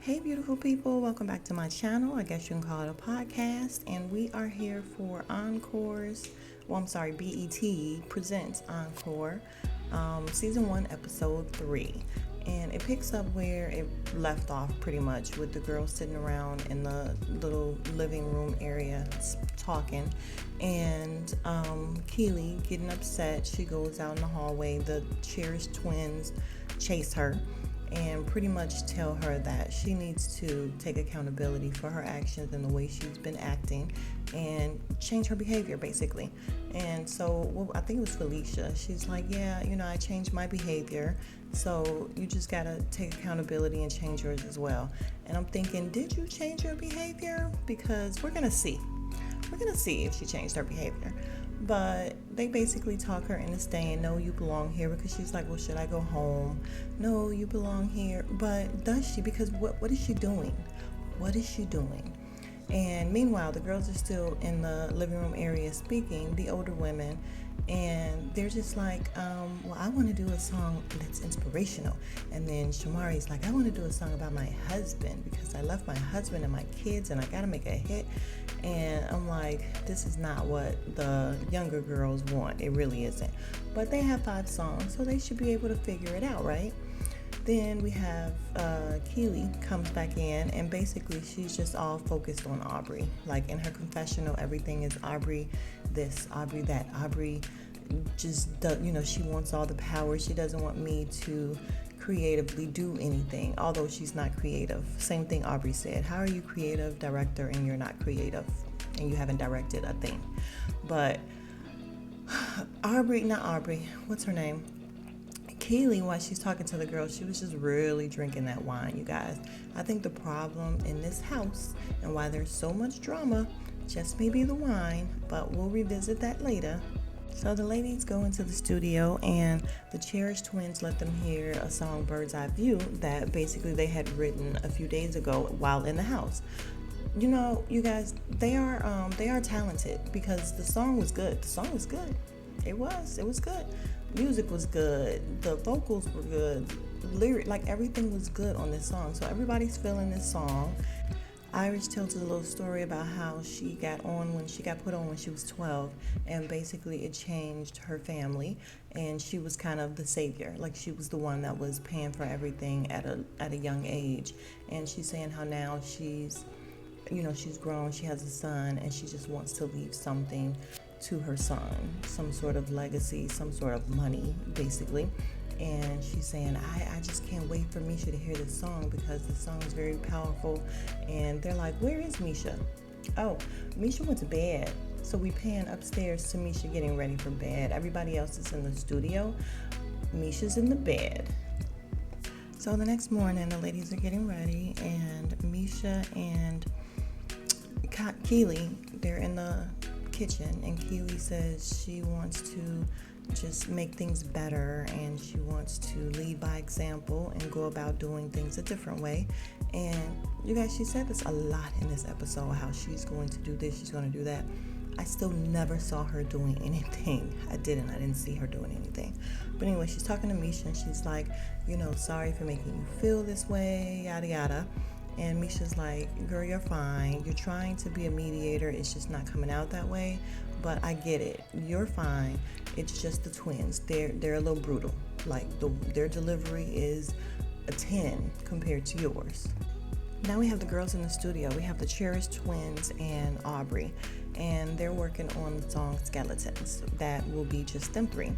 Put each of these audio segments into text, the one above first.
Hey, beautiful people, welcome back to my channel. I guess you can call it a podcast. And we are here for BET Presents Encore, Season 1, Episode 3. And it picks up where it left off pretty much with the girls sitting around in the little living room area talking. And Keely getting upset. She goes out in the hallway. The cherished twins chase her and pretty much tell her that she needs to take accountability for her actions and the way she's been acting and change her behavior, basically. And so, I think it was Felicia. She's like, yeah, I changed my behavior, so you just gotta take accountability and change yours as well. And I'm thinking, did you change your behavior? Because we're gonna see. We're gonna see if she changed her behavior. But they basically talk her into staying. No, you belong here. Because she's like, well, should I go home? No, you belong here. But does she? Because what is she doing? What is she doing? And meanwhile, the girls are still in the living room area speaking, the older women, and they're just like, well, I want to do a song that's inspirational. And then Shamari's like, I want to do a song about my husband because I left my husband and my kids and I got to make a hit. And I'm like, this is not what the younger girls want. It really isn't. But they have 5 songs, so they should be able to figure it out, right? Then we have Keely comes back in, and basically she's just all focused on Aubrey. Like in her confessional, everything is Aubrey this, Aubrey that. Aubrey just does, she wants all the power. She doesn't want me to creatively do anything, although she's not creative. Same thing Aubrey said. How are you creative director and you're not creative and you haven't directed a thing? But what's her name? Keely, while she's talking to the girl, she was just really drinking that wine, you guys. I think the problem in this house and why there's so much drama just may be the wine, but we'll revisit that later. So the ladies go into the studio and the cherished twins let them hear a song, Bird's Eye View, that basically they had written a few days ago while in the house. You guys, they are talented because the song was good. The song was good. It was good. Music was good. The vocals were good. Lyric, like everything was good on this song. So everybody's feeling this song. Iris tells a little story about how she got put on when she was 12, and basically it changed her family, and she was kind of the savior. Like she was the one that was paying for everything at a young age. And she's saying how now she's grown, she has a son, and she just wants to leave something to her son, some sort of legacy, some sort of money, basically. And she's saying, I just can't wait for Misha to hear this song because the song is very powerful. And they're like, where is Misha? Oh, Misha went to bed. So we pan upstairs to Misha getting ready for bed. Everybody else is in the studio. Misha's in the bed. So the next morning, the ladies are getting ready, and Misha and Keely, they're in the kitchen, and Keely says she wants to just make things better, and she wants to lead by example and go about doing things a different way. And you guys, she said this a lot in this episode, how she's going to do this, she's going to do that. I still never saw her doing anything. I didn't see her doing anything. But anyway, she's talking to Misha, and she's like, sorry for making you feel this way, yada yada. And Misha's like, girl, you're fine. You're trying to be a mediator. It's just not coming out that way. But I get it. You're fine. It's just the twins. They're a little brutal. Like their delivery is a 10 compared to yours. Now we have the girls in the studio. We have the cherished twins and Aubrey. And they're working on the song Skeletons. That will be just them 3.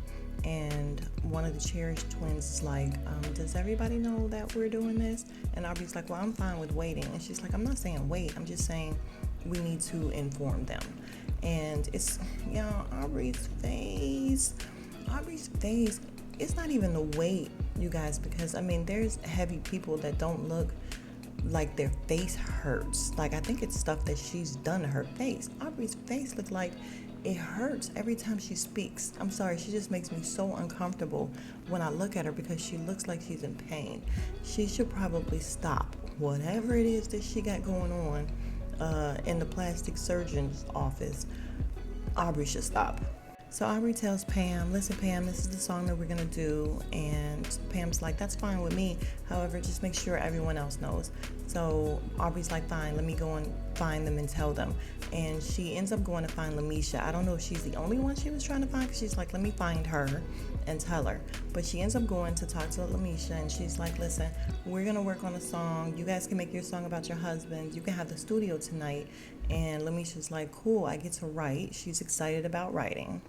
And one of the cherished twins is like, does everybody know that we're doing this? And Aubrey's like, well, I'm fine with waiting. And she's like, I'm not saying wait. I'm just saying we need to inform them. And it's, Aubrey's face, it's not even the weight, you guys, because, there's heavy people that don't look like their face hurts. Like, I think it's stuff that she's done to her face. Aubrey's face looks like it hurts every time she speaks. I'm sorry, she just makes me so uncomfortable when I look at her because she looks like she's in pain. She should probably stop whatever it is that she got going on in the plastic surgeon's office. Aubrey should stop. So Aubrey tells Pam, listen, Pam, this is the song that we're going to do. And Pam's like, that's fine with me. However, just make sure everyone else knows. So Aubrey's like, fine, let me go and find them and tell them. And she ends up going to find Misha. I don't know if she's the only one she was trying to find, because she's like, let me find her and tell her. But she ends up going to talk to Misha, and she's like, listen, we're going to work on a song. You guys can make your song about your husband. You can have the studio tonight. And Misha's like, cool, I get to write. She's excited about writing.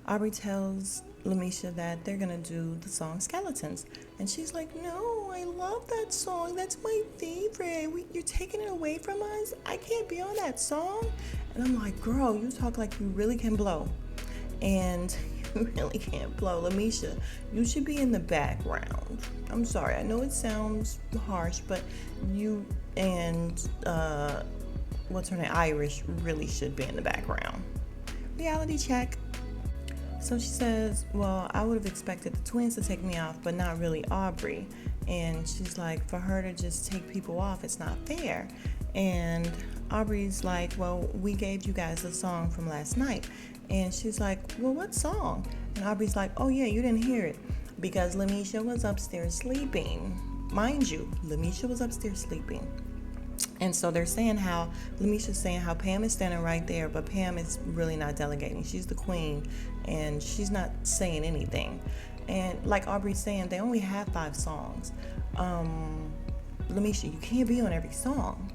Aubrey tells Misha that they're going to do the song Skeletons. And she's like, no, I love that song. That's my favorite. You're taking it away from us? I can't be on that song? And I'm like, girl, you talk like you really can blow. And you really can't blow. Misha, you should be in the background. I'm sorry. I know it sounds harsh, but you and, what's her name? Irish really should be in the background. Reality check. So she says, well, I would have expected the twins to take me off, but not really Aubrey. And she's like, for her to just take people off, it's not fair. And Aubrey's like, well, we gave you guys a song from last night. And she's like, well, what song? And Aubrey's like, oh yeah, you didn't hear it, because Misha was upstairs sleeping. Mind you, Misha was upstairs sleeping. And so they're saying how, Misha's saying how Pam is standing right there, but Pam is really not delegating. She's the queen, and she's not saying anything. And like Aubrey's saying, they only have 5 songs. Misha, you can't be on every song.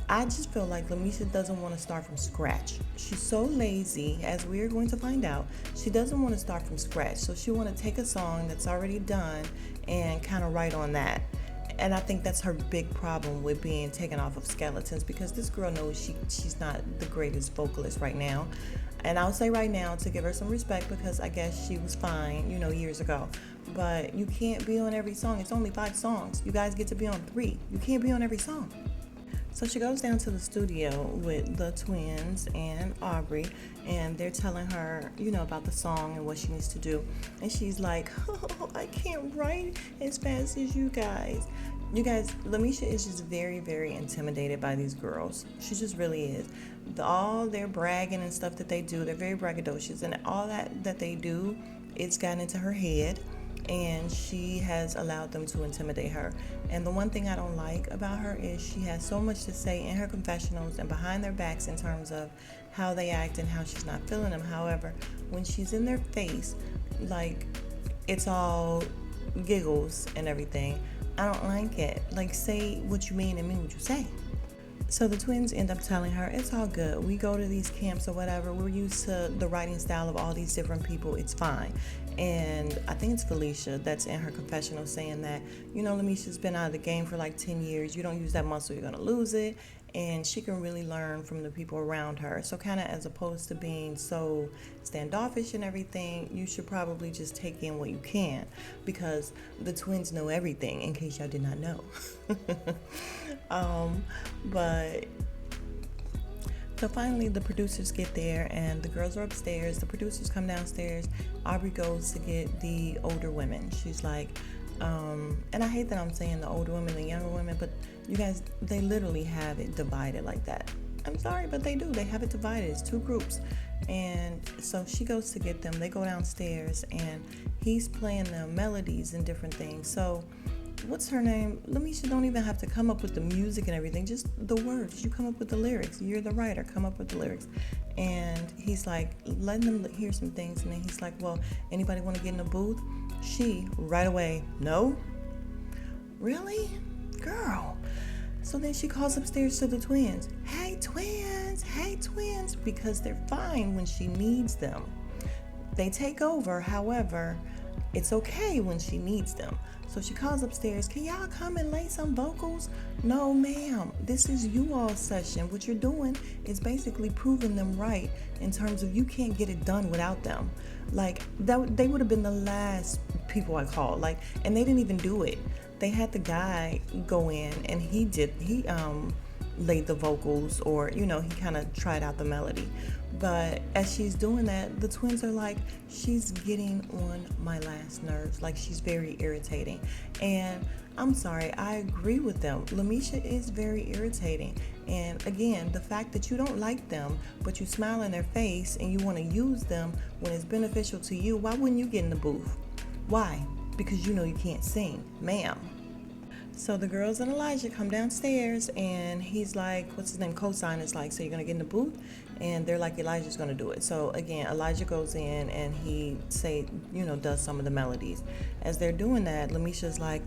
I just feel like Misha doesn't want to start from scratch. She's so lazy, as we're going to find out. She doesn't want to start from scratch. So she want to take a song that's already done and kind of write on that. And I think that's her big problem with being taken off of Skeletons, because this girl knows she's not the greatest vocalist right now. And I'll say right now to give her some respect, because I guess she was fine, years ago. But you can't be on every song. It's only 5 songs. You guys get to be on 3. You can't be on every song. So she goes down to the studio with the twins and Aubrey, and they're telling her, about the song and what she needs to do. And she's like, oh, I can't write as fast as you guys. You guys, Misha is just very, very intimidated by these girls. She just really is. All their bragging and stuff that they do, they're very braggadocious. And all that they do, it's gotten into her head. And she has allowed them to intimidate her. And the one thing I don't like about her is she has so much to say in her confessionals and behind their backs in terms of how they act and how she's not feeling them. However, when she's in their face, like, it's all giggles and everything. I don't like it. Like, say what you mean and mean what you say. So the twins end up telling her, it's all good. We go to these camps or whatever. We're used to the writing style of all these different people. It's fine. And I think it's Felicia that's in her confessional saying that, Misha's been out of the game for like 10 years. You don't use that muscle, you're going to lose it. And she can really learn from the people around her. So kind of as opposed to being so standoffish and everything, you should probably just take in what you can, because the twins know everything, in case y'all did not know. But so finally the producers get there and the girls are upstairs. The producers come downstairs. Aubrey goes to get the older women. She's like, and I hate that I'm saying the older women, the younger women, but you guys, they literally have it divided like that. I'm sorry, but they do. They have it divided. It's 2 groups. And so she goes to get them. They go downstairs and he's playing them melodies and different things. So what's her name? Misha don't even have to come up with the music and everything, just the words. You come up with the lyrics. You're the writer. Come up with the lyrics. And he's like, letting them hear some things. And then he's like, well, anybody want to get in the booth? She, right away, no? Really? Girl. So then she calls upstairs to the twins. Hey, twins, because they're fine when she needs them. They take over, however, it's okay when she needs them. So she calls upstairs, can y'all come and lay some vocals? No, ma'am, this is you all session. What you're doing is basically proving them right in terms of you can't get it done without them. Like, that, they would have been the last people I called. Like, and they didn't even do it. They had the guy go in and he laid the vocals, or he kind of tried out the melody. But as she's doing that, the twins are like, she's getting on my last nerves. Like, she's very irritating. And I'm sorry, I agree with them. Lamisha is very irritating. And again, the fact that you don't like them, but you smile in their face and you want to use them when it's beneficial to you, why wouldn't you get in the booth? Why? Because you know you can't sing, ma'am. So the girls and Elijah come downstairs, and he's like, what's his name? Cosign is like, so you're going to get in the booth? And they're like, Elijah's going to do it. So again, Elijah goes in and he does some of the melodies. As they're doing that, Lamisha's like,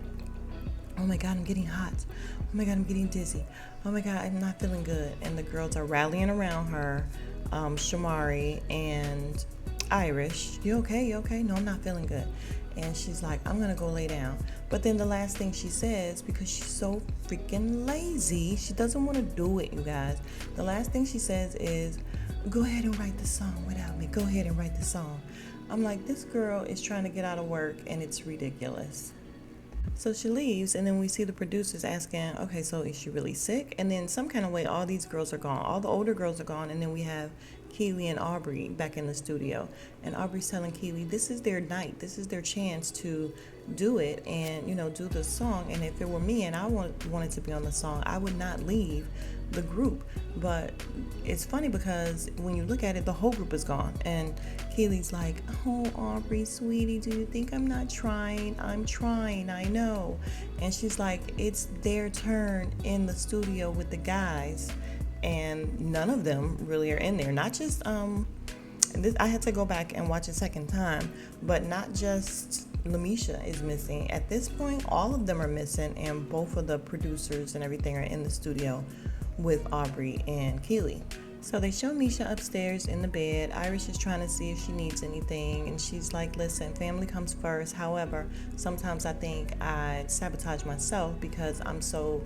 oh my God, I'm getting hot. Oh my God, I'm getting dizzy. Oh my God, I'm not feeling good. And the girls are rallying around her, Shamari and Irish. You okay? You okay? No, I'm not feeling good. And she's like, I'm going to go lay down. But then the last thing she says, because she's so freaking lazy, she doesn't want to do it, you guys. The last thing she says is, go ahead and write the song without me. Go ahead and write the song. I'm like, this girl is trying to get out of work, and it's ridiculous. So she leaves, and then we see the producers asking, okay, so is she really sick? And then some kind of way, all these girls are gone. All the older girls are gone, and then we have Keely and Aubrey back in the studio. And Aubrey's telling Keely, this is their night. This is their chance to do it and, do the song. And if it were me and I wanted to be on the song, I would not leave the group. But it's funny because when you look at it, the whole group is gone. And Keely's like, oh, Aubrey, sweetie, do you think I'm not trying? I'm trying, I know. And she's like, it's their turn in the studio with the guys. And none of them really are in there. Not just, I had to go back and watch a second time, but not just Lamisha is missing. At this point, all of them are missing, and both of the producers and everything are in the studio with Aubrey and Keely. So they show Misha upstairs in the bed. Iris is trying to see if she needs anything, and she's like, listen, family comes first. However, sometimes I think I sabotage myself because I'm so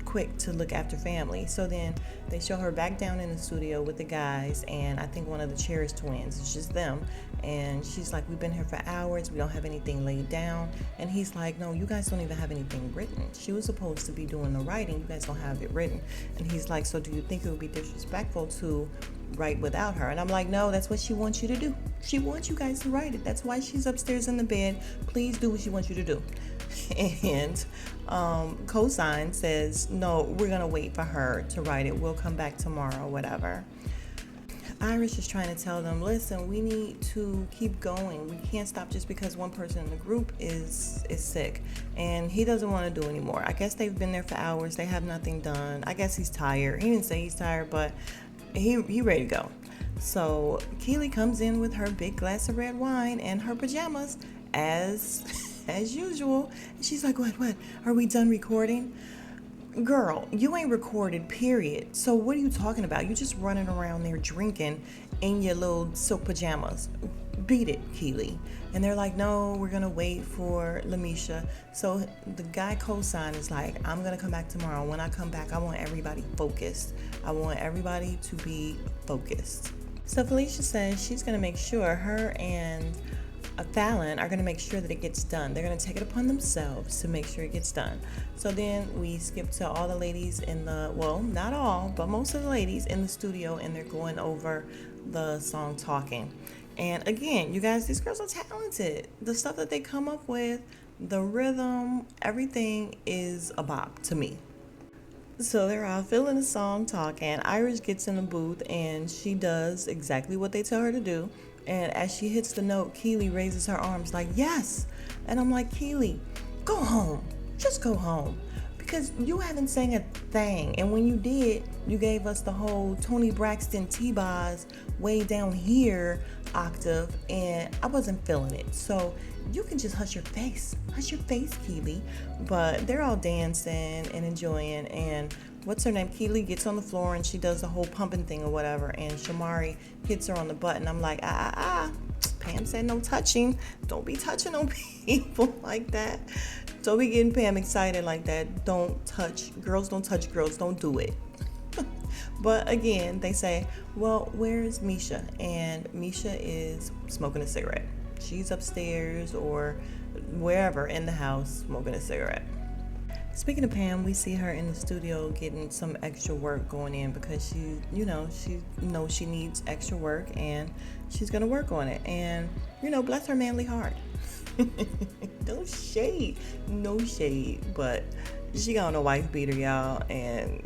quick to look after family. So then they show her back down in the studio with the guys, and I think one of the Cherish twins. It's just them. And she's like, we've been here for hours. We don't have anything laid down. And he's like, no, you guys don't even have anything written. She was supposed to be doing the writing. You guys don't have it written. And he's like, so do you think it would be disrespectful to write without her? And I'm like, no, that's what she wants you to do. She wants you guys to write it. That's why she's upstairs in the bed. Please do what she wants you to do. And Cosign says, no, we're going to wait for her to write it. We'll come back tomorrow, whatever. Iris is trying to tell them, listen, we need to keep going. We can't stop just because one person in the group is sick. And he doesn't want to do anymore. I guess they've been there for hours. They have nothing done. I guess he's tired. He didn't say he's tired, but he ready to go. So Keely comes in with her big glass of red wine and her pajamas as usual. And she's like, what? Are we done recording? Girl, you ain't recorded, period. So what are you talking about? You just running around there drinking in your little silk pajamas. Beat it, Keely. And they're like, no, we're going to wait for Lamisha. So the guy Cosign is like, I'm going to come back tomorrow. When I come back, I want everybody focused. I want everybody to be focused. So Felicia says she's going to make sure her and Fallon are going to make sure that it gets done. They're going to take it upon themselves to make sure it gets done. So then we skip to all the ladies not all, but most of the ladies in the studio, and they're going over the song Talking. And again, you guys, these girls are talented. The stuff that they come up with, the rhythm, everything is a bop to me. So they're all feeling the song Talking. Iris gets in the booth and she does exactly what they tell her to do. And as she hits the note, Keely raises her arms like, yes. And I'm like, Keely, go home. Just go home. Because you haven't sang a thing. And when you did, you gave us the whole Tony Braxton T-Boz way down here octave. And I wasn't feeling it. So you can just hush your face. Hush your face, Keely. But they're all dancing and enjoying. And what's her name? Keely gets on the floor and she does the whole pumping thing or whatever. And Shamari hits her on the butt. And I'm like, Pam said no touching. Don't be touching on people like that. Don't be getting Pam excited like that. Don't touch. Girls don't touch girls. Don't do it. But again, they say, well, where's Misha? And Misha is smoking a cigarette. She's upstairs or wherever in the house smoking a cigarette. Speaking of Pam, we see her in the studio getting some extra work going in because she knows she needs extra work and she's gonna work on it. And bless her manly heart. No shade, no shade, but she got on a wife beater, y'all. And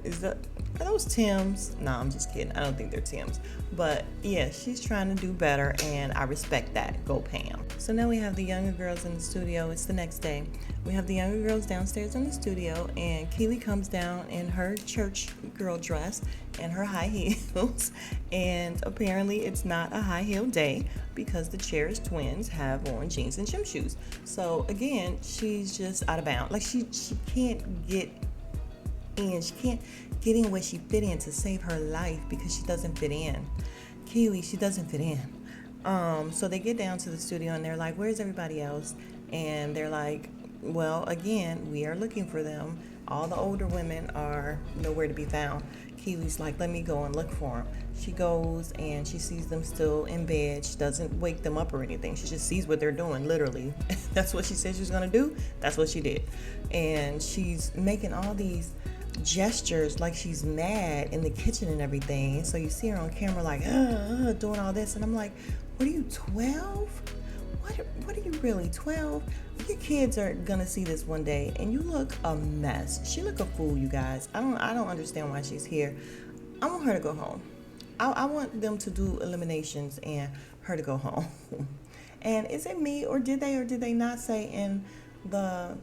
are those Tim's? No, I'm just kidding. I don't think they're Tim's. But yeah, she's trying to do better, and I respect that. Go Pam. So now we have the younger girls in the studio. It's the next day. We have the younger girls downstairs in the studio, and Keely comes down in her church girl dress and her high heels. And apparently it's not a high heel day because the Cherish twins have on jeans and gym shoes. So again, she's just out of bounds. Like she can't get in. She can't get in where she fit in to save her life because she doesn't fit in. Keely, she doesn't fit in. So they get down to the studio and they're like, where's everybody else? And they're like, well, again, we are looking for them. All the older women are nowhere to be found. Keely's like, let me go and look for them. She goes and she sees them still in bed. She doesn't wake them up or anything. She just sees what they're doing, literally. That's what she said she was going to do. That's what she did. And she's making all these gestures like she's mad in the kitchen and everything. So you see her on camera like doing all this, and I'm like, what are you, 12? What are you really, 12? Your kids are gonna see this one day, and you look a mess. She look a fool, you guys. I don't understand why she's here. I want her to go home. I want them to do eliminations and her to go home. And is it me, or did they not say in the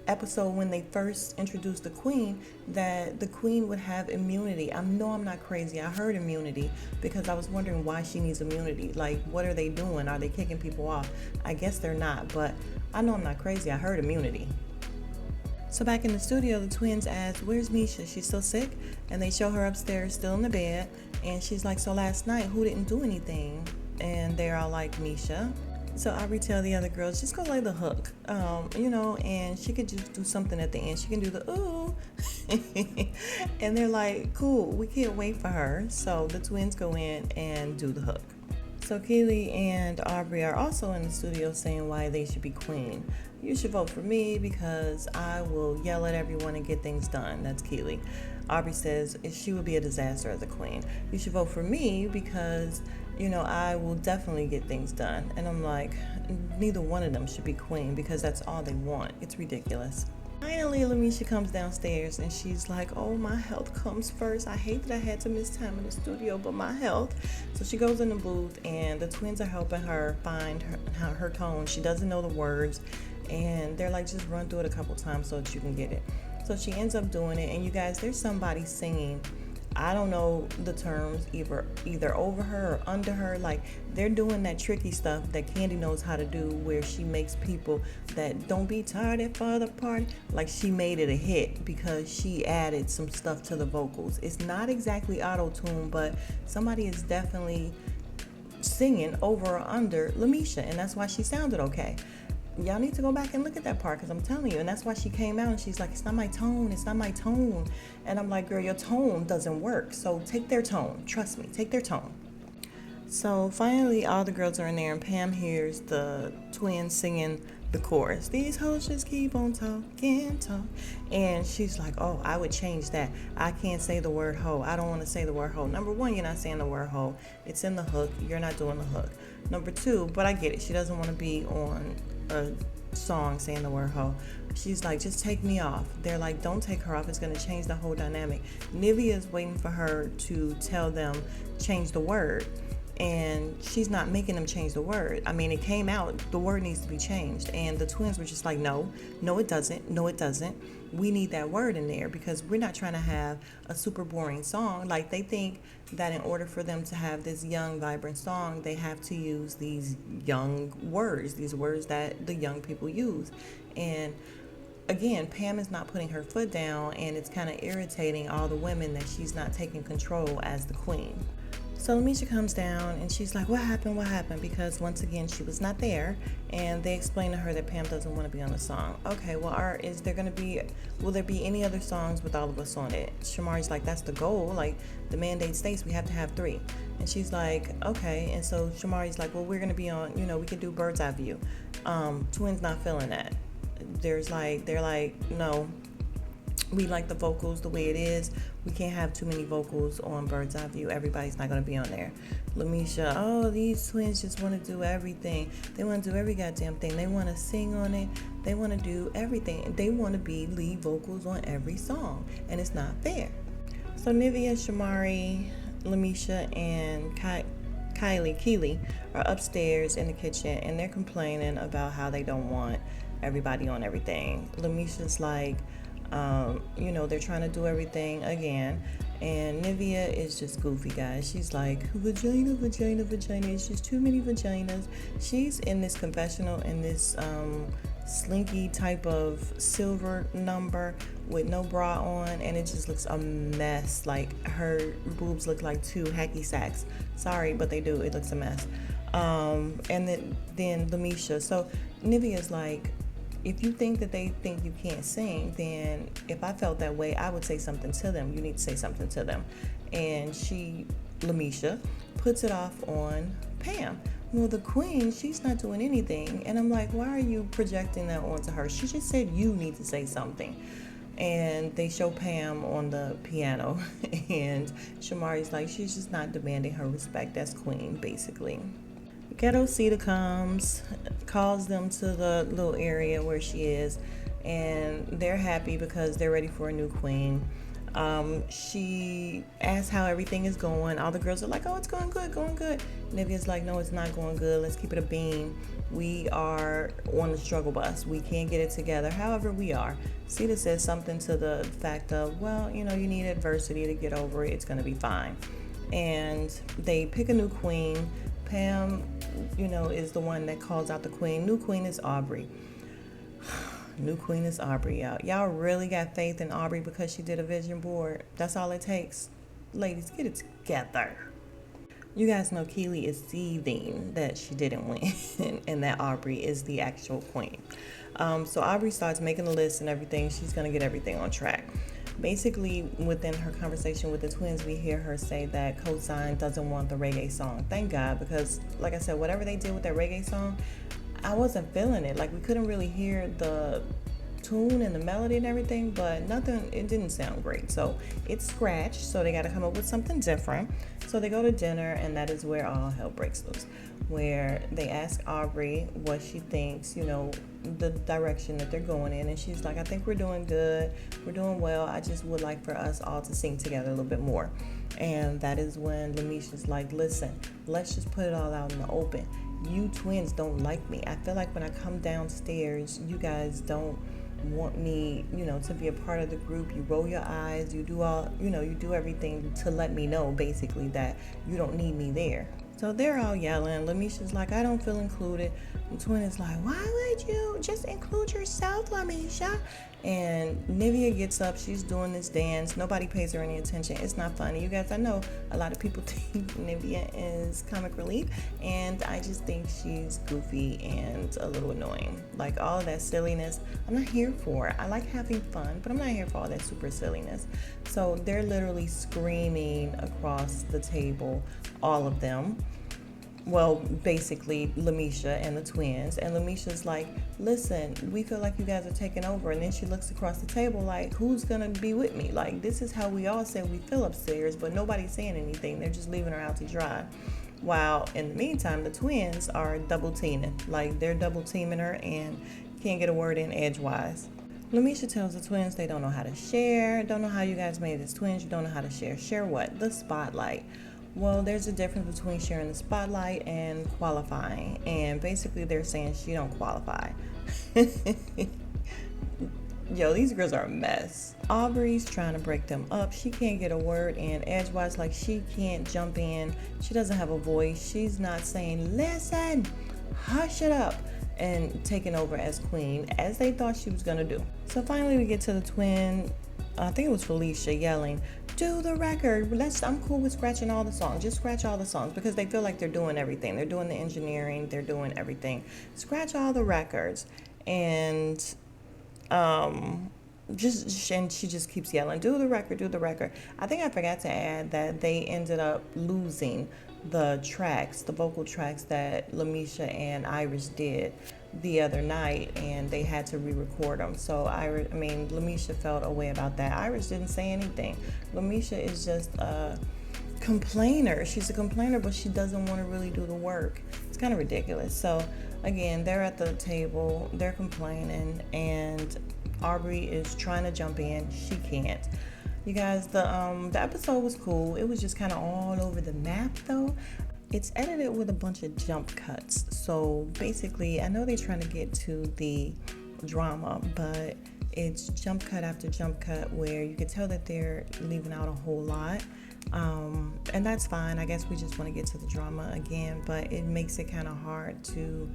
episode when they first introduced the queen that the queen would have immunity? I know I'm not crazy. I heard immunity because I was wondering why she needs immunity. Like, what are they doing? Are they kicking people off? I guess they're not, but I know I'm not crazy. I heard immunity. So back in the studio, the twins ask, where's Misha? She's still sick? And they show her upstairs still in the bed, and she's like, so last night who didn't do anything? And they're all like, Misha. So I tell the other girls, just go lay the hook, and she could just do something at the end. She can do the ooh. And they're like, cool, we can't wait for her. So the twins go in and do the hook. So Keely and Aubrey are also in the studio saying why they should be queen. You should vote for me because I will yell at everyone and get things done. That's Keely. Aubrey says she would be a disaster as a queen. You should vote for me because I will definitely get things done. And I'm like, neither one of them should be queen because that's all they want. It's ridiculous. Finally, Lamisha comes downstairs and she's like, oh, my health comes first. I hate that I had to miss time in the studio, but my health. So she goes in the booth and the twins are helping her find her tone. She doesn't know the words. And they're like, just run through it a couple times so that you can get it. So she ends up doing it. And you guys, there's somebody singing. I don't know the terms, either over her or under her. Like, they're doing that tricky stuff that Candy knows how to do, where she makes people that don't be tired for the party. Like, she made it a hit because she added some stuff to the vocals. It's not exactly auto-tune, but somebody is definitely singing over or under Lamisha, and that's why she sounded okay. Y'all need to go back and look at that part because I'm telling you. And that's why she came out and she's like, it's not my tone. And I'm like, girl, your tone doesn't work. So take their tone. Trust me, take their tone. So finally, all the girls are in there and Pam hears the twins singing the chorus. These hoes just keep on talking. And she's like, oh, I would change that. I can't say the word hoe. I don't want to say the word hoe. Number one, you're not saying the word hoe. It's in the hook. You're not doing the hook. Number two, but I get it. She doesn't want to be on a song saying the word hoe. She's like, just take me off. They're like, don't take her off. It's going to change the whole dynamic. Nivea is waiting for her to tell them, change the word. And she's not making them change the word. I mean, it came out, the word needs to be changed. And the twins were just like, no, it doesn't. We need that word in there because we're not trying to have a super boring song. Like, they think that in order for them to have this young, vibrant song, they have to use these young words, these words that the young people use. And again, Pam is not putting her foot down, and it's kind of irritating all the women that she's not taking control as the queen. So Misha comes down and she's like, what happened? Because once again, she was not there. And they explain to her that Pam doesn't want to be on the song. Okay, well, will there be any other songs with all of us on it? Shamari's like, that's the goal. Like, the mandate states we have to have 3. And she's like, okay. And so Shamari's like, well, we're going to be on, we can do Bird's Eye View. Twins not feeling that. they're like, no, we like the vocals the way it is. We can't have too many vocals on Bird's Eye View. Everybody's not going to be on there. Misha, oh, these twins just want to do everything. They want to do every goddamn thing. They want to sing on it. They want to do everything. They want to be lead vocals on every song. And it's not fair. So Nivea, Shamari, Misha, and Keely are upstairs in the kitchen, and they're complaining about how they don't want everybody on everything. Misha's like, they're trying to do everything again. And Nivea is just goofy, guys. She's like, vagina, vagina, vagina. It's just too many vaginas. She's in this confessional in this slinky type of silver number with no bra on, and it just looks a mess. Like, her boobs look like two hacky sacks. Sorry, but they do. It looks a mess. And then Misha. So Nivea's like, if you think that they think you can't sing, then if I felt that way, I would say something to them. You need to say something to them. And Misha, puts it off on Pam. Well, the queen, she's not doing anything. And I'm like, why are you projecting that onto her? She just said you need to say something. And they show Pam on the piano. And Shamari's like, she's just not demanding her respect as queen, basically. Ghetto Cedar comes, calls them to the little area where she is, and they're happy because they're ready for a new queen. She asks how everything is going. All the girls are like, oh, it's going good, going good. Nivea's like, no, it's not going good. Let's keep it a beam. We are on the struggle bus. We can't get it together. However, we are. Cedar says something to the fact of, well, you need adversity to get over it. It's going to be fine. And they pick a new queen. Pam, is the one that calls out the queen. New queen is Aubrey. New queen is Aubrey, y'all. Y'all really got faith in Aubrey because she did a vision board. That's all it takes. Ladies, get it together. You guys know Keely is seething that she didn't win and that Aubrey is the actual queen. So Aubrey starts making a list and everything. She's going to get everything on track. Basically, within her conversation with the twins, we hear her say that Cosign doesn't want the reggae song. Thank God, because like I said, whatever they did with that reggae song, I wasn't feeling it. Like, we couldn't really hear the tune and the melody and everything, but it didn't sound great. So it's scratched, so they got to come up with something different. So they go to dinner, and that is where all hell breaks loose, where they ask Aubrey what she thinks, the direction that they're going in, and she's like, I think we're doing good, we're doing well, I just would like for us all to sing together a little bit more. And that is when Misha's like, listen, let's just put it all out in the open. You twins don't like me. I feel like when I come downstairs, you guys don't want me, to be a part of the group. You roll your eyes, you do all, you do everything to let me know, basically, that you don't need me there. So they're all yelling. Lamisha's like, I don't feel included. The twin is like, why would you just include yourself, Lamisha? And Nivea gets up. She's doing this dance. Nobody pays her any attention. It's not funny. You guys, I know a lot of people think Nivea is comic relief, and I just think she's goofy and a little annoying. Like, all of that silliness, I'm not here for. I like having fun, but I'm not here for all that super silliness. So they're literally screaming across the table, all of them. Well, basically, Lamisha and the twins. And Lamisha's like, listen, we feel like you guys are taking over. And then she looks across the table like, who's going to be with me? Like, this is how we all say we feel upstairs, but nobody's saying anything. They're just leaving her out to dry. While in the meantime, the twins are double teaming. Like, they're double teaming her and can't get a word in edgewise. Lamisha tells the twins they don't know how to share. Don't know how you guys made it as twins. You don't know how to share. Share what? The spotlight. Well, there's a difference between sharing the spotlight and qualifying. And basically they're saying she don't qualify. Yo, these girls are a mess. Aubrey's trying to break them up. She can't get a word in edgewise. Like, she can't jump in. She doesn't have a voice. She's not saying, listen, hush it up, and taking over as queen, as they thought she was going to do. So finally we get to the twin, I think it was Felicia, yelling, do the record. I'm cool with scratching all the songs. Just scratch all the songs, because they feel like they're doing everything. They're doing the engineering. They're doing everything. Scratch all the records. And she just keeps yelling, do the record, do the record. I think I forgot to add that they ended up losing the tracks, the vocal tracks that Lamisha and Iris did. the other night, and they had to re-record them. So Lamisha felt a way about that. Iris didn't say anything. Lamisha is just a complainer. She's a complainer, but she doesn't want to really do the work. It's kind of ridiculous. So again, they're at the table, they're complaining, and Aubrey is trying to jump in. She can't. You guys, the episode was cool. It was just kind of all over the map though. It's edited with a bunch of jump cuts. So basically, I know they're trying to get to the drama, but it's jump cut after jump cut where you can tell that they're leaving out a whole lot. And that's fine. I guess we just want to get to the drama again, but it makes it kind of hard to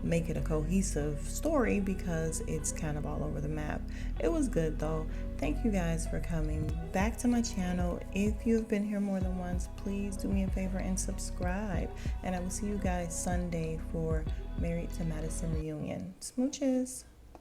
make it a cohesive story because it's kind of all over the map. It was good though. Thank you guys for coming back to my channel. If you've been here more than once, please do me a favor and subscribe. And I will see you guys Sunday for Married to Madison reunion. Smooches.